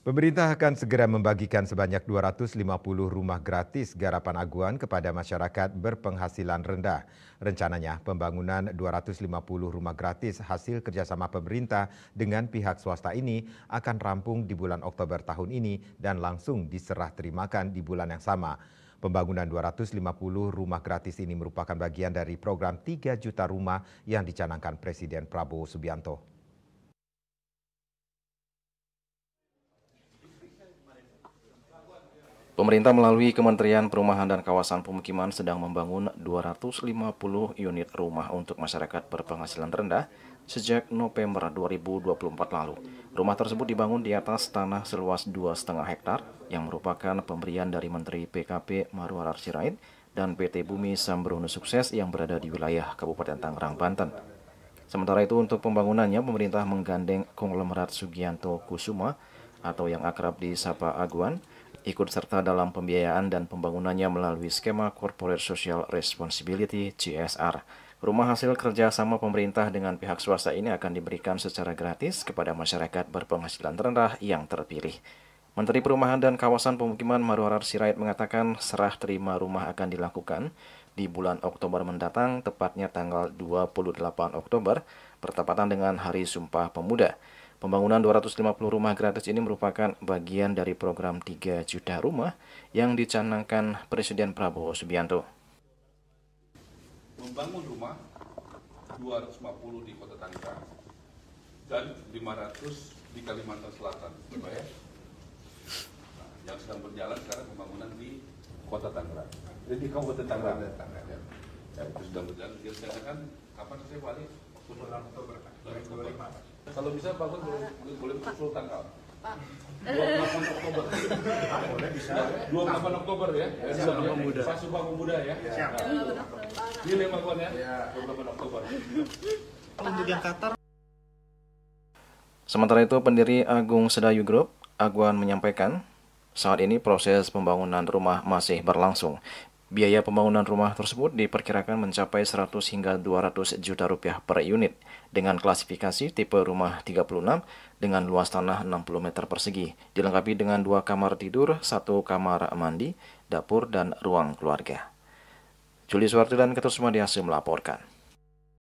Pemerintah akan segera membagikan sebanyak 250 rumah gratis garapan Aguan kepada masyarakat berpenghasilan rendah. Rencananya pembangunan 250 rumah gratis hasil kerjasama pemerintah dengan pihak swasta ini akan rampung di bulan Oktober tahun ini dan langsung diserah terimakan di bulan yang sama. Pembangunan 250 rumah gratis ini merupakan bagian dari program 3 juta rumah yang dicanangkan Presiden Prabowo Subianto. Pemerintah melalui Kementerian Perumahan dan Kawasan Pemukiman sedang membangun 250 unit rumah untuk masyarakat berpenghasilan rendah sejak November 2024 lalu. Rumah tersebut dibangun di atas tanah seluas 2,5 hektar yang merupakan pemberian dari Menteri PKP Marwarar Sirait dan PT Bumi Sambrono Sukses yang berada di wilayah Kabupaten Tangerang, Banten. Sementara itu untuk pembangunannya pemerintah menggandeng konglomerat Sugianto Kusuma atau yang akrab disapa Aguan ikut serta dalam pembiayaan dan pembangunannya melalui skema Corporate Social Responsibility (CSR). Rumah hasil kerjasama pemerintah dengan pihak swasta ini akan diberikan secara gratis kepada masyarakat berpenghasilan rendah yang terpilih. Menteri Perumahan dan Kawasan Pemukiman Marwarar Sirait mengatakan serah terima rumah akan dilakukan di bulan Oktober mendatang, tepatnya tanggal 28 Oktober, bertepatan dengan Hari Sumpah Pemuda. Pembangunan 250 rumah gratis ini merupakan bagian dari program 3 juta rumah yang dicanangkan Presiden Prabowo Subianto. Membangun rumah 250 di Kota Tangerang dan 500 di Kalimantan Selatan. Ya? Nah, yang sedang berjalan sekarang pembangunan di Kota Tangerang. Jadi di Kabupaten Tangerang. Ya, itu sedang berjalan. Direncanakan kapan saya balik? Bulan Oktober. Kalau bisa bangun boleh betul tanggal. 28 Oktober. Boleh bisa. 28 Oktober ya. Pak Sumpah Pemuda ya. Siap. Di Lembang ya. 28 Oktober. Untuk yang Qatar. Sementara itu pendiri Agung Sedayu Group, Aguan menyampaikan, saat ini proses pembangunan rumah masih berlangsung. Biaya pembangunan rumah tersebut diperkirakan mencapai 100 hingga 200 juta rupiah per unit dengan klasifikasi tipe rumah 36 dengan luas tanah 60 meter persegi, dilengkapi dengan 2 kamar tidur, 1 kamar mandi, dapur, dan ruang keluarga. Juli Suwardi dan Ketua Sumadiasi melaporkan.